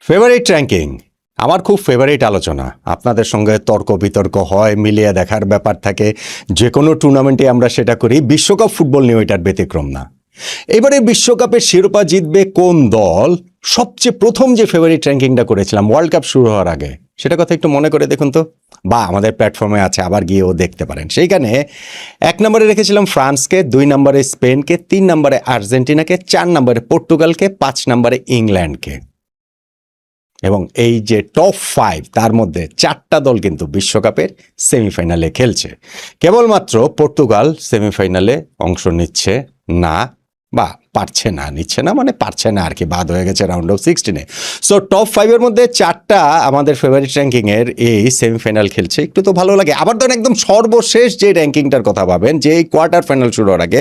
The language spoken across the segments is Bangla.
ফেভারিট র্যাঙ্কিং আমার খুব ফেভারিট আলোচনা। আপনাদের সঙ্গে তর্ক বিতর্ক হয়, মিলিয়ে দেখার ব্যাপার থাকে। যে কোনো টুর্নামেন্টে আমরা সেটা করি। বিশ্বকাপ ফুটবল নিয়ে এটার ব্যতিক্রম না। এবারে বিশ্বকাপের শিরোপা জিতবে কোন দল, সবচেয়ে প্রথম যে ফেভারিট র্যাঙ্কিংটা করেছিলাম ওয়ার্ল্ড কাপ শুরু হওয়ার আগে, সেটা কথা একটু মনে করে দেখুন তো, বা আমাদের প্ল্যাটফর্মে আছে, আবার গিয়েও দেখতে পারেন। সেইখানে 1 নম্বরে রেখেছিলাম ফ্রান্সকে, 2 নম্বরে স্পেনকে, 3 নম্বরে আর্জেন্টিনাকে, 4 নম্বরে পর্তুগালকে, 5 নম্বরে ইংল্যান্ডকে। এবং এই যে টপ 5 তার মধ্যে 4টা দল কিন্তু বিশ্বকাপের সেমিফাইনালে খেলছে। কেবলমাত্র পর্তুগাল সেমিফাইনালে অংশ নিচ্ছে না, বা পারছে না, নিচ্ছে না মানে পারছে না আর কি, বাদ হয়ে গেছে রাউন্ড অফ 16-এ। সো টপ 5-এর মধ্যে 4টা আমাদের ফেভারিট র্যাঙ্কিংয়ের এই সেমিফাইনাল খেলছে। একটু তো ভালো লাগে। আবার ধরেন একদম সর্বশেষ যে র্যাঙ্কিংটার কথা ভাবেন, যে এই কোয়ার্টার ফাইনাল শুরু হওয়ার আগে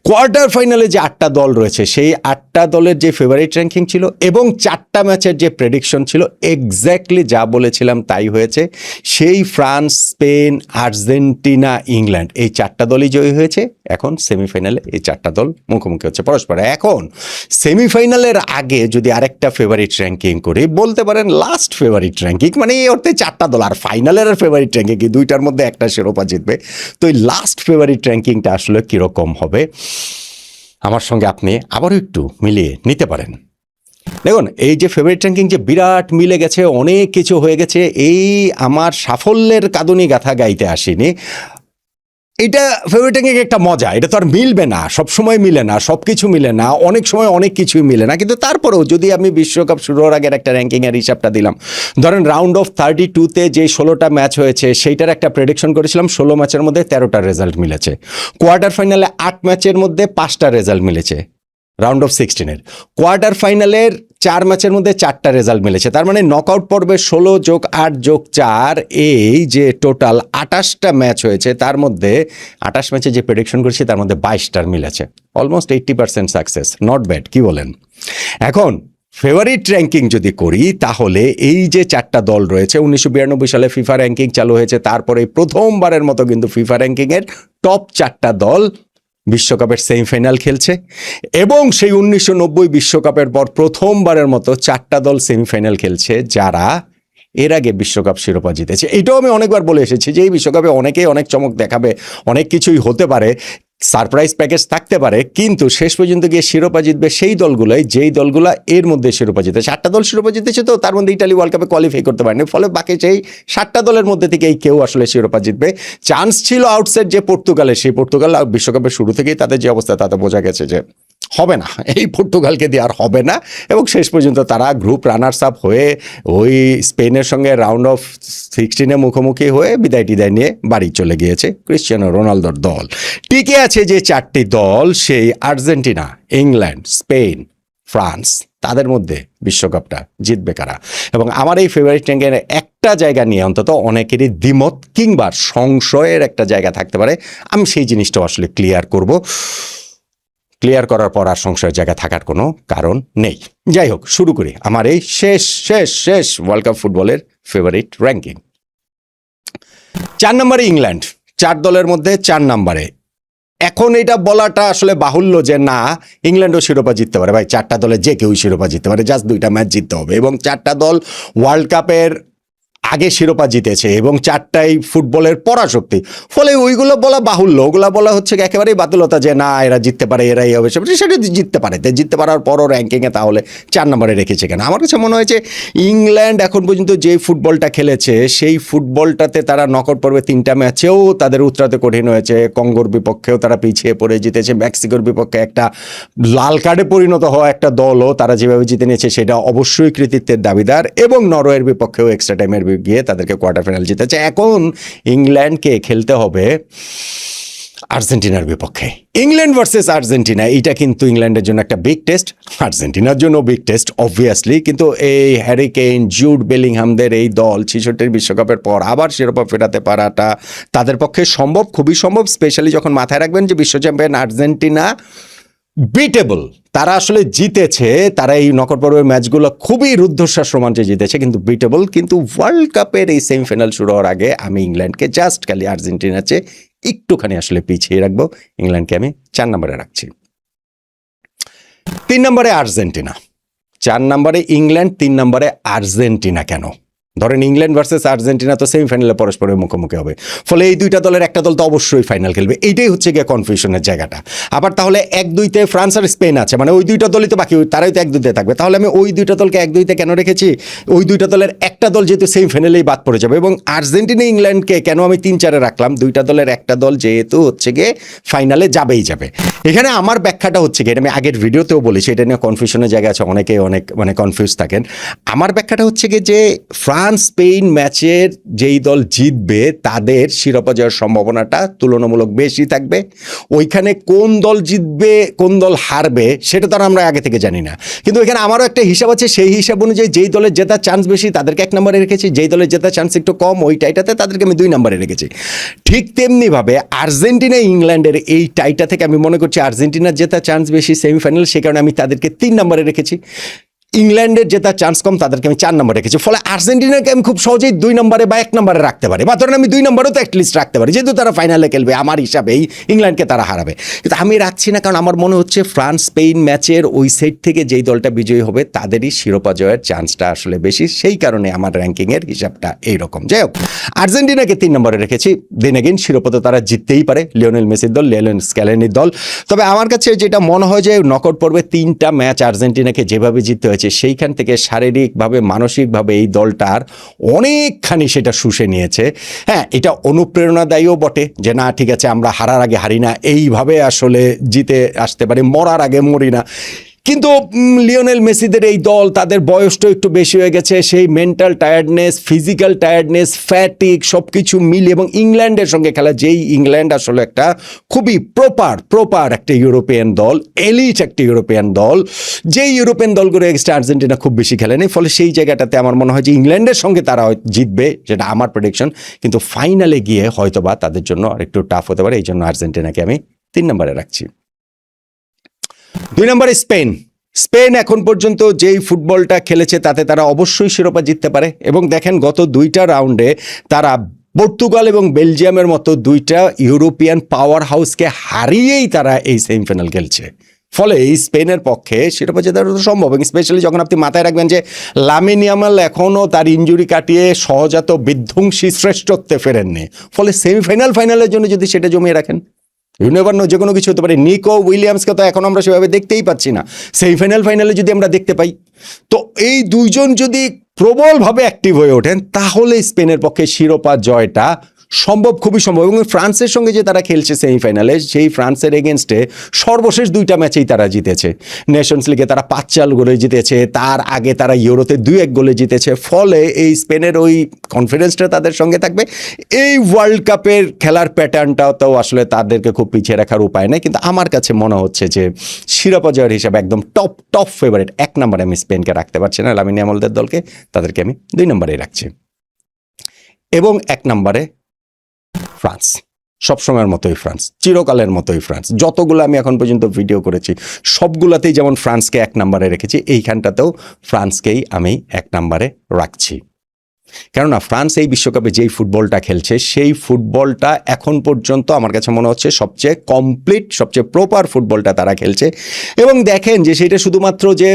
কোয়ার্টার ফাইনালে যে 8টা দল রয়েছে, সেই 8টা দলের যে ফেভারিট র্যাঙ্কিং ছিল এবং 4টা ম্যাচের যে প্রেডিকশন ছিল, এক্স্যাক্টলি যা বলেছিলাম তাই হয়েছে। সেই ফ্রান্স, স্পেন, আর্জেন্টিনা, ইংল্যান্ড, এই 4টা দলই জয়ী হয়েছে। এখন সেমিফাইনালে এই 4টা দল মুখোমুখি হচ্ছে পরস্পর। এখন সেমিফাইনালের আগে যদি আরেকটা ফেভারিট র্যাঙ্কিং করি, বলতে পারেন লাস্ট ফেভারিট র্যাঙ্কিং, মানে এই অর্থে 4টা দল, আর ফাইনালের আর ফেভারিট র্যাঙ্কিং কি, 2টার মধ্যে একটা শিরোপা জিতবে। তো এই লাস্ট ফেভারিট র্যাঙ্কিংটা আসলে কিরকম হবে, আমার সঙ্গে আপনি আবারও একটু মিলিয়ে নিতে পারেন। দেখুন, এই যে ফেভারিট র্যাঙ্কিং যে বিরাট মিলে গেছে, অনেক কিছু হয়ে গেছে, এই আমার সাফল্যের কাঁদুনি গাথা গাইতে আসিনি। এটা ফেভারিট র্যাঙ্কিং একটা মজা, এটা তো আর মিলবে না, সবসময় মিলে না, সব কিছু মিলে না, অনেক সময় অনেক কিছুই মিলে না। কিন্তু তারপরেও যদি আমি বিশ্বকাপ শুরু হওয়ার আগের একটা র্যাঙ্কিংয়ের হিসাবটা দিলাম, ধরেন রাউন্ড অফ 32-তে যে 16টা ম্যাচ হয়েছে সেইটার একটা প্রেডিকশন করেছিলাম, 16 ম্যাচের মধ্যে 13টা রেজাল্ট মিলেছে। কোয়ার্টার ফাইনালে 8 ম্যাচের মধ্যে 5টা রেজাল্ট মিলেছে রাউন্ড অফ 16-এর। কোয়ার্টার ফাইনালের 4 ম্যাচের মধ্যে 4টা রেজাল্ট মিলেছে। তার মানে নকআউট পর্বে 16 যোগ 8 যোগ 4, এই যে টোটাল 28টা ম্যাচ হয়েছে, তার মধ্যে 28 ম্যাচে যে প্রেডিকশন করেছি তার মধ্যে 22টার মিলেছে। অলমোস্ট 80% সাকসেস, নট ব্যাড, কি বলেন? এখন ফেভারিট র্যাঙ্কিং যদি করি, তাহলে এই যে 4টা দল রয়েছে, 1992 সালে ফিফা র্যাঙ্কিং চালু হয়েছে, তারপরে প্রথমবারের মতো কিন্তু ফিফা র্যাঙ্কিংয়ের টপ 4টা দল বিশ্বকাপের সেমিফাইনাল খেলছে। এবং সেই 1990 বিশ্বকাপের পর প্রথমবারের মতো 4টা দল সেমিফাইনাল খেলছে যারা এর আগে বিশ্বকাপ শিরোপা জিতেছে। এটাও আমি অনেকবার বলে এসেছি যে এই বিশ্বকাপে অনেকেই অনেক চমক দেখাবে, অনেক কিছুই হতে পারে, সারপ্রাইজ প্যাকেজ থাকতে পারে, কিন্তু শেষ পর্যন্ত গিয়ে শিরোপা জিতবে সেই দলগুলোই যেই দলগুলো এর মধ্যে শিরোপা জিতেছে। 8টা দল শিরোপা জিতেছে, তো তার মধ্যে ইটালি ওয়ার্ল্ড কাপে কোয়ালিফাই করতে পারেনি, ফলে বাকি সেই 7টা দলের মধ্যে থেকে এই কেউ আসলে শিরোপা জিতবে। চান্স ছিল আউটসাইড যে পর্তুগালের, সেই পর্তুগাল বিশ্বকাপের শুরু থেকেই তাদের যে অবস্থা, তাতে বোঝা গেছে যে হবে না, এই পর্তুগালকে দিয়ে আর হবে না। এবং শেষ পর্যন্ত তারা গ্রুপ রানার্স আপ হয়ে ওই স্পেনের সঙ্গে রাউন্ড অফ 16-এ মুখোমুখি হয়ে বিদায় টিদায় নিয়ে বাড়ি চলে গিয়েছে ক্রিশ্চিয়ানো রোনালদোর দল। টিকে আছে যে 4টি দল, সেই আর্জেন্টিনা, ইংল্যান্ড, স্পেন, ফ্রান্স, তাদের মধ্যে বিশ্বকাপটা জিতবে কারা। এবং আমার এই ফেভারিট র্যাঙ্কিংয়ের একটা জায়গা নিয়ে অন্তত অনেকেরই দ্বিমত কিংবা সংশয়ের একটা জায়গা থাকতে পারে, আমি সেই জিনিসটাও আসলে ক্লিয়ার করব। ক্লিয়ার করার পর আর সংশয়ের জায়গা থাকার কোনো কারণ নেই। যাই হোক, শুরু করি আমার এই শেষ ওয়ার্ল্ড কাপ ফুটবলের ফেভারিট র্যাঙ্কিং। 4 নম্বরে ইংল্যান্ড, 4 দলের মধ্যে 4 নম্বরে। এখন এটা বলাটা আসলে বাহুল্য যে না, ইংল্যান্ডও শিরোপা জিততে পারে। ভাই, 4টা দলে যে কেউ শিরোপা জিততে পারে, জাস্ট 2টা ম্যাচ জিততে হবে। এবং 4টা দল ওয়ার্ল্ড কাপের আগে শিরোপা জিতেছে এবং 4টাই ফুটবলের পরাশক্তি, ফলে ওইগুলো বলা বাহুল্য। ওগুলো বলা হচ্ছে একেবারেই বাতুলতা যে না, এরা জিততে পারে, এরাই হবে, সেটা জিততে পারে। জিততে পারার পরও র্যাঙ্কিংয়ে তাহলে 4 নম্বরে রেখেছে কেন? আমার কাছে মনে হয়েছে ইংল্যান্ড এখন পর্যন্ত যে ফুটবলটা খেলেছে, সেই ফুটবলটাতে তারা নকআউট পর্বে 3টা ম্যাচেও তাদের উতরাতে কঠিন হয়েছে। কঙ্গোর বিপক্ষেও তারা পিছিয়ে পড়ে জিতেছে, মেক্সিকোর বিপক্ষে একটা লাল কার্ডে পরিণত হওয়া একটা দলও তারা যেভাবে জিতে নিয়েছে সেটা অবশ্যই কৃতিত্বের দাবিদার। এবং নরওয়ের বিপক্ষেও এক্সট্রা টাইমের গিয়ে তাদেরকে কোয়ার্টার ফাইনাল জিতেছে। এখন ইংল্যান্ডকে খেলতে হবে আর্জেন্টিনার বিপক্ষে। ইংল্যান্ড ভার্সেস আর্জেন্টিনা, এইটা কিন্তু ইংল্যান্ডের জন্য একটা বিগ টেস্ট, আর্জেন্টিনার জন্য বিগ টেস্ট অবভিয়াসলি। কিন্তু এই হ্যারি কেইন, জুড বেলিংহামদের এই দল 66 বিশ্বকাপের পর আবার শিরোপা ফেরাতে পারাটা তাদের পক্ষে সম্ভব, খুবই সম্ভব। স্পেশালি যখন মাথায় রাখবেন যে বিশ্ব চ্যাম্পিয়ন আর্জেন্টিনা বিটেবল, তারা আসলে জিতেছে, তারা এই নকআউট পর্বের ম্যাচগুলো খুবই রুদ্ধশ্বাস রোমাঞ্চে জিতেছে, কিন্তু বিটেবল। কিন্তু ওয়ার্ল্ড কাপের এই সেমিফাইনাল শুরু হওয়ার আগে আমি ইংল্যান্ডকে জাস্ট খালি আর্জেন্টিনার চেয়ে একটুখানি আসলে পিছিয়ে রাখবো। ইংল্যান্ডকে আমি 4 নম্বরে রাখছি। 3 নম্বরে আর্জেন্টিনা। 4 নম্বরে ইংল্যান্ড, 3 নম্বরে আর্জেন্টিনা। কেন? ধরেন ইংল্যান্ড ভার্সেস আর্জেন্টিনা তো সেমিফাইনালে পরস্পরের মুখোমুখি হবে, ফলে এই দুইটা দলের একটা দল তো অবশ্যই ফাইনাল খেলবে। এইটাই হচ্ছে গিয়ে কনফিউশনের জায়গাটা। আবার তাহলে 1-2-তে ফ্রান্স আর স্পেন আছে, মানে ওই দুইটা দলই তো বাকি, তারাই তো 1-2-তে থাকবে। তাহলে আমি ওই দুইটা দলকে 1-2-তে কেন রেখেছি? ওই দুইটা দলের একটা দল যেহেতু সেমিফাইনালেই বাদ পড়ে যাবে, এবং আর্জেন্টিনা ইংল্যান্ডকে কেন আমি 3-4-এ রাখলাম? দুইটা দলের একটা দল যেহেতু হচ্ছে গিয়ে ফাইনালে যাবেই যাবে। এখানে আমার ব্যাখ্যাটা হচ্ছে গিয়ে, আমি আগের ভিডিওতেও বলেছি, এটা নিয়ে কনফিউশনের জায়গা আছে, অনেকে অনেক মানে কনফিউজ থাকেন। আমার ব্যাখ্যাটা হচ্ছে গিয়ে যে ফ্রান্স স্পেন ম্যাচের যেই দল জিতবে তাদের শিরোপা জয়ের সম্ভাবনাটা তুলনামূলক বেশি থাকবে। ওইখানে কোন দল জিতবে কোন দল হারবে সেটা তো আমরা আগে থেকে জানি না, কিন্তু এখানে আমারও একটা হিসাব আছে। সেই হিসাব অনুযায়ী যেই দলের জেতার চান্স বেশি তাদেরকে 1 নম্বরে রেখেছি, যেই দলের জেতার চান্স একটু কম ওই টাইটাতে তাদেরকে আমি 2 নম্বরে রেখেছি। ঠিক তেমনিভাবে আর্জেন্টিনা ইংল্যান্ডের এই টাইটা থেকে আমি মনে করছি আর্জেন্টিনার জেতার চান্স বেশি সেমিফাইনাল, সে কারণে আমি তাদেরকে 3 নম্বরে রেখেছি। ইংল্যান্ডের জেতার চান্স কম, তাদেরকে আমি 4 নম্বরে রেখেছি। ফলে আর্জেন্টিনাকে আমি খুব সহজেই 2 নম্বরে বা 1 নম্বরে রাখতে পারি, বা ধরেন আমি 2 নম্বরেও তো অ্যাটলিস্ট রাখতে পারি, যেহেতু তারা ফাইনালে খেলবে আমার হিসাবেই ইংল্যান্ডকে তারা হারাবে। কিন্তু আমি রাখছি না, কারণ আমার মনে হচ্ছে ফ্রান্স স্পেন ম্যাচের ওই সাইড থেকে যেই দলটা বিজয়ী হবে তাদেরই শিরোপা জয়ের চান্সটা আসলে বেশি। সেই কারণে আমার র্যাঙ্কিংয়ের হিসাবটা এইরকম। যাই হোক, আর্জেন্টিনাকে 3 নম্বরে রেখেছি। দিন এগেইন শিরোপা তো তারা জিততেই পারে, লিওনেল মেসির দল, লিওনেল স্ক্যালেনির দল। তবে আমার কাছে যেটা মনে হয় যে নকআউট পর্বে 3টা ম্যাচ আর্জেন্টিনাকে যেভাবে জিততে হয়েছে, সেইখান থেকে শারীরিকভাবে মানসিকভাবে এই দলটার অনেকখানি সেটা শুষে নিয়েছে। হ্যাঁ, এটা অনুপ্রেরণাদায়ীও বটে যে না ঠিক আছে, আমরা হারার আগে হারি না, এইভাবে আসলে জিতে আসতে পারি, মরার আগে মরি না। কিন্তু লিওনেল মেসিদের এই দল, তাদের বয়সটা একটু বেশি হয়ে গেছে, সেই mental tiredness, physical tiredness, fatigue সব কিছু মিলিয়ে, এবং ইংল্যান্ডের সঙ্গে খেলা, যেই ইংল্যান্ড আসলে একটা খুবই প্রপার একটা ইউরোপিয়ান দল, এলিট একটা ইউরোপিয়ান দল, যেই ইউরোপিয়ান দলগুলো এগেইনস্টে আর্জেন্টিনা খুব বেশি খেলেনি। ফলে সেই জায়গাটাতে আমার মনে হয় যে ইংল্যান্ডের সঙ্গে তারা জিতবে, সেটা আমার প্রেডিকশন। কিন্তু ফাইনালে গিয়ে হয়তোবা তাদের জন্য আরেকটু টাফ হতে পারে, এই জন্য আর্জেন্টিনাকে আমি 3 নম্বরে রাখছি। 2 নম্বরে স্পেন এখন পর্যন্ত যেই ফুটবলটা খেলেছে তাতে তারা অবশ্যই শিরোপা জিততে পারে। এবং দেখেন গত 2টা রাউন্ডে তারা পর্তুগাল এবং বেলজিয়ামের মতো 2টা ইউরোপিয়ান পাওয়ার হাউসকে হারিয়েই তারা এই সেমিফাইনাল খেলছে। ফলে এই স্পেনের পক্ষে শিরোপা জেতার সম্ভব, এবং স্পেশালি যখন আপনি মাথায় রাখবেন যে লামিন ইয়ামাল এখনও তার ইনজুরি কাটিয়ে সহজাত বিধ্বংসী শ্রেষ্ঠত্বে ফেরেননি। ফলে ফাইনালের জন্য যদি সেটা জমিয়ে রাখেন, ইউ নেভার নো, যে কোনো কিছু হতে পারে। নিকো উইলিয়ামসকে তো এখন আমরা সেভাবে দেখতেই পাচ্ছি না, ফাইনালে যদি আমরা দেখতে পাই, তো এই দুইজন যদি প্রবলভাবে অ্যাক্টিভ হয়ে ওঠেন তাহলে স্পেনের পক্ষে শিরোপা জয়টা সম্ভব, খুবই সম্ভব। এবং ফ্রান্সের সঙ্গে যে তারা খেলছে সেমিফাইনালে, সেই ফ্রান্সের এগেনস্টে সর্বশেষ 2টা ম্যাচেই তারা জিতেছে। নেশনস লিগে তারা 5-4 গোলে জিতেছে, তার আগে তারা ইউরোতে 2-1 গোলে জিতেছে। ফলে এই স্পেনের ওই কনফিডেন্সটা তাদের সঙ্গে থাকবে। এই ওয়ার্ল্ড কাপের খেলার প্যাটার্নটাও তো আসলে তাদেরকে খুব পিছিয়ে রাখার উপায় নেই। কিন্তু আমার কাছে মনে হচ্ছে যে শিরোপা জয়ের হিসাবে একদম টপ ফেভারিট 1 নম্বরে আমি স্পেনকে রাখতে পারছি না, লামিন ইয়ামালদের দলকে, তাদেরকে আমি 2 নম্বরেই রাখছি। এবং 1 নম্বরে ফ্রান্স, সবসময়ের মতোই ফ্রান্স, চিরকালের মতোই ফ্রান্স। যতগুলো আমি এখন পর্যন্ত ভিডিও করেছি সবগুলোতেই যেমন ফ্রান্সকে 1 নম্বরে রেখেছি, এইখানটাতেও ফ্রান্সকেই আমি 1 নম্বরে রাখছি। কেননা ফ্রান্স এই বিশ্বকাপে যেই ফুটবলটা খেলছে সেই ফুটবলটা এখন পর্যন্ত আমার কাছে মনে হচ্ছে সবচেয়ে কমপ্লিট, সবচেয়ে প্রপার ফুটবলটা তারা খেলছে। এবং দেখেন যে সেটা শুধুমাত্র যে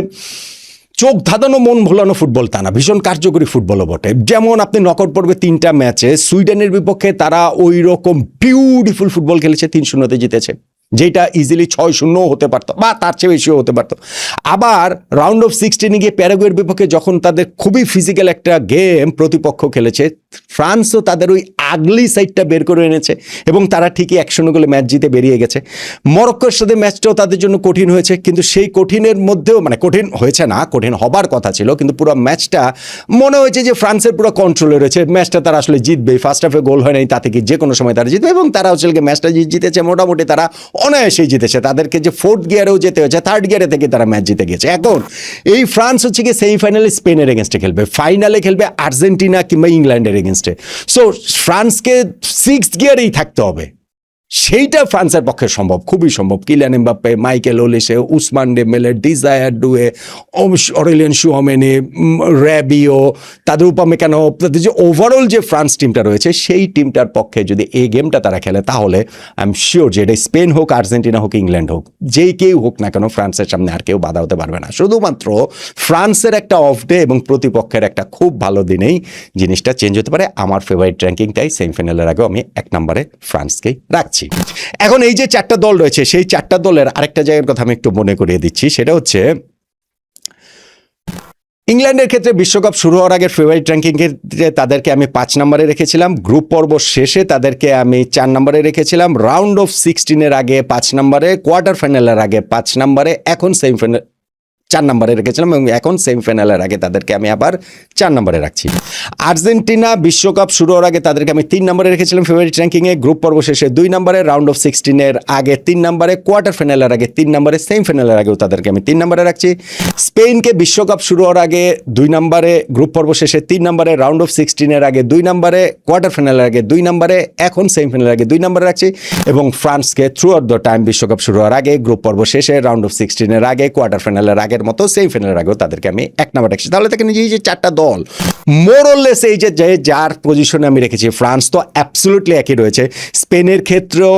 চোখ ধাঁধানো মন ভোলানো ফুটবল তা না, ভীষণ কার্যকরী ফুটবলও বটে। যেমন আপনি নকআউট পর্বে 3টা ম্যাচে সুইডেনের বিপক্ষে তারা ওই রকম বিউটিফুল ফুটবল খেলেছে, 3-0-তে জিতেছে, যেটা ইজিলি 6-0 হতে পারতো বা তার চেয়ে বেশিও হতে পারতো। আবার রাউন্ড অফ 16 গিয়ে প্যারাগুয়ের বিপক্ষে যখন তাদের খুবই ফিজিক্যাল একটা গেম প্রতিপক্ষ খেলেছে, ফ্রান্সও তাদের ওই আগলি সাইডটা বের করে এনেছে এবং তারা ঠিকই 1-0 গোলে ম্যাচ জিতে বেরিয়ে গেছে। মরক্কোর সাথে ম্যাচটাও তাদের জন্য কঠিন হয়েছে, কিন্তু সেই কঠিনের মধ্যেও, মানে কঠিন হয়েছে না, কঠিন হবার কথা ছিল, কিন্তু পুরো ম্যাচটা মনে হয়েছে যে ফ্রান্সের পুরো কন্ট্রোলে রয়েছে, ম্যাচটা তারা আসলে জিতবে। ফার্স্ট হাফে গোল হয় নাই, তাতে কি যে কোনো সময় তারা জিতবে, এবং তারা আসলে ম্যাচটা জিতেছে, মোটামুটি তারা অনায়াসেই জিতেছে। তাদেরকে যে 4th গিয়ারেও যেতে হয়েছে, 3rd গিয়ারে থেকে তারা ম্যাচ জিতে গেছে। এখন এই ফ্রান্স হচ্ছে কি সেমিফাইনালে স্পেনের এগেনস্টে খেলবে, ফাইনালে খেলবে আর্জেন্টিনা কিংবা ইংল্যান্ডের এগেনস্টে। সো ফ্রান্সকে 6th গিয়ারেই থাকতে হবে, সেইটা ফ্রান্সের পক্ষে সম্ভব, খুবই সম্ভব। Kylian Mbappe, Michael Olise, Ousmane Dembele, Desire Doue, Aurelien Tchouameni, Rabiot, তাদের উপমেকানো, তাদের যে ওভারঅল যে ফ্রান্স টিমটা রয়েছে সেই টিমটার পক্ষে যদি এই গেমটা তারা খেলে তাহলে আই এম শিওর যে এটা স্পেন হোক, আর্জেন্টিনা হোক, ইংল্যান্ড হোক, যেই কেউ হোক না কেন ফ্রান্সের সামনে আর কেউ বাধা হতে পারবে না। শুধুমাত্র ফ্রান্সের একটা অফ ডে এবং প্রতিপক্ষের একটা খুব ভালো দিনেই জিনিসটা চেঞ্জ হতে পারে। আমার ফেভারিট র্যাঙ্কিংটাই সেমিফাইনালের আগেও আমি 1 নম্বরে ফ্রান্সকেই রাখছি। এখন এই যে 4টা দল রয়েছে সেই 4টা দলের আরেকটা জায়গার কথা আমি একটু মনে করিয়ে দিচ্ছি, সেটা হচ্ছে ইংল্যান্ডের ক্ষেত্রে বিশ্বকাপ শুরু হওয়ার আগে ফেভারিট র্যাঙ্কিং ক্ষেত্রে তাদেরকে আমি 5 নম্বরে রেখেছিলাম, গ্রুপ পর্ব শেষে তাদেরকে আমি 4 নম্বরে রেখেছিলাম, রাউন্ড অফ 16-এর আগে 5 নম্বরে, কোয়ার্টার ফাইনালের আগে 5 নম্বরে, এখন সেমিফাইনাল 4 নম্বরে রেখেছিলাম এবং এখন সেমিফাইনালের আগে তাদেরকে আমি আবার 4 নম্বরে রাখছি। আর্জেন্টিনা বিশ্বকাপ শুরু হওয়ার আগে তাদেরকে আমি 3 নম্বরে রেখেছিলাম ফেভারিট র্যাঙ্কিংয়ে, গ্রুপ পর্ব শেষে 2 নম্বরে, রাউন্ড অফ 16-এর আগে 3 নম্বরে, কোয়ার্টার ফাইনালের আগে 3 নম্বরে, সেমিফাইনালের আগেও তাদেরকে আমি 3 নম্বরে রাখছি। স্পেনকে বিশ্বকাপ শুরু হওয়ার আগে 2 নম্বরে, গ্রুপ পর্ব শেষে 3 নম্বরে, রাউন্ড অফ 16-এর আগে 2 নম্বরে, কোয়ার্টার ফাইনালের আগে 2 নম্বরে, এখন সেমিফাইনালের আগে 2 নম্বরে রাখছি। এবং ফ্রান্সকে থ্রু আউট দ্য টাইম বিশ্বকাপ শুরু হওয়ার আগে, গ্রুপ পর্ব শেষে, রাউন্ড অফ 16-এর আগে, কোয়ার্টার ফাইনালের আগের মতো সেমিফাইনালের আগেও তাদেরকে আমি 1 নম্বরে রাখছি। তাহলে দেখেন এই যে 4টা দল মোরলেস এই যে যার পজিশনে আমি রেখেছি, ফ্রান্স তো অ্যাবসলিউটলি একই রয়েছে। স্পেনের ক্ষেত্রেও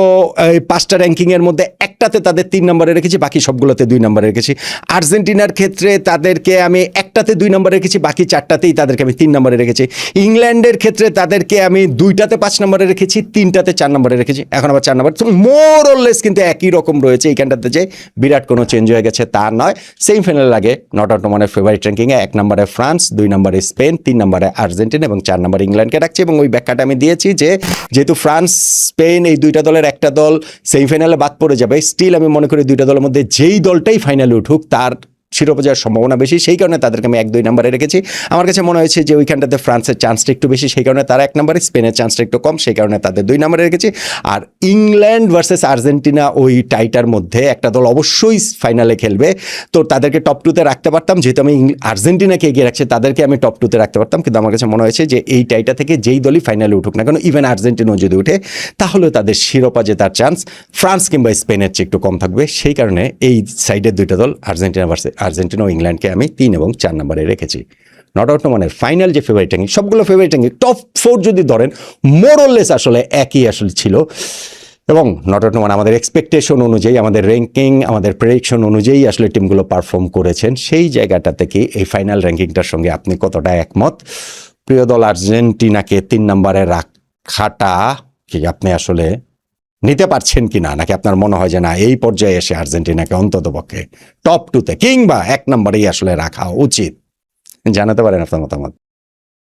5টা র্যাঙ্কিংয়ের মধ্যে একটাতে তাদের 3 নম্বরে রেখেছি, বাকি সবগুলোতে 2 নম্বরে রেখেছি। আর্জেন্টিনার ক্ষেত্রে তাদেরকে আমি একটাতে 2 নম্বরে রেখেছি, বাকি 4টাতেই তাদেরকে আমি 3 নম্বরে রেখেছি। ইংল্যান্ডের ক্ষেত্রে তাদেরকে আমি 2টাতে 5 নম্বরে রেখেছি, 3টাতে 4 নম্বরে রেখেছি, এখন আবার 4 নম্বর। মোরলেস কিন্তু একই রকম রয়েছে, এইখানটাতে যে বিরাট কোনো চেঞ্জ হয়ে গেছে তা নয়। সেমিফাইনাল লাগে নট আউট মানে ফেভারিট র্যাঙ্কিংয়ে 1 নম্বরে ফ্রান্স, 2 নম্বরে স্পেন, 3 নম্বরে আর্জেন্টিনা এবং 4 নম্বরে ইংল্যান্ডকে রাখছি। এবং ওই ব্যাখ্যাটা আমি দিয়েছি যে যেহেতু ফ্রান্স, স্পেন এই 2টা দলের একটা দল সেমিফাইনালে বাদ পড়ে যাবে, স্টিল আমি মনে করি 2টা দলের মধ্যে যেই দলটাই ফাইনালে উঠুক তার শিরোপা যাওয়ার সম্ভাবনা বেশি, সেই কারণে তাদেরকে আমি 1-2 নম্বরে রেখেছি। আমার কাছে মনে হয়েছে যে ওইখানটাতে ফ্রান্সের চান্সটা একটু বেশি, সেই কারণে তারা 1 নম্বরে, স্পেনের চান্সটা একটু কম, সেই কারণে তাদের 2 নম্বরে রেখেছি। আর ইংল্যান্ড ভার্সেস আর্জেন্টিনা ওই টাইটার মধ্যে একটা দল অবশ্যই ফাইনালে খেলবে, তো তাদেরকে টপ 2-তে রাখতে পারতাম। যেহেতু আমি আর্জেন্টিনাকে এগিয়ে রাখছি, তাদেরকে আমি টপ 2-তে রাখতে পারতাম, কিন্তু আমার কাছে মনে হয়েছে যে এই টাইটা থেকে যেই দলই ফাইনালে উঠুক না কেন, ইভেন আর্জেন্টিনাও যদি উঠে তাহলেও তাদের শিরোপা জেতার চান্স ফ্রান্স কিংবা স্পেনের চেয়ে একটু কম থাকবে। সেই কারণে এই সাইডের 2টা দল আর্জেন্টিনা ও ইংল্যান্ড কে আমি 3 এবং 4 নম্বরে রেখেছি। নট আউট মানে ফাইনাল যে ফেভারিট র্যাঙ্কিং, সবগুলো ফেভারিট র্যাঙ্কিং টপ 4 যদি ধরেন মোরলেস আসলে একই আসলে ছিল। এবং নট আউট মানে আমাদের এক্সপেকটেশন অনুযায়ী, আমাদের র্যাঙ্কিং, আমাদের প্রেডিকশন অনুযায়ী আসলে টিমগুলো পারফর্ম করেছেন। সেই জায়গাটা থেকে এই ফাইনাল র্যাঙ্কিংটার সঙ্গে আপনি কতটা একমত? প্রিয় দল আর্জেন্টিনাকে 3 নম্বরে রাখাটা কি আপনি আসলে নিতে পারছেন কিনা, নাকি আপনার মনে হয় যে না এই পর্যায়ে এসে আর্জেন্টিনাকে অন্তত পক্ষে টপ 2-তে কিংবা 1 নম্বরেই আসলে রাখা উচিত? জানাতে পারেন আপনার মতামত।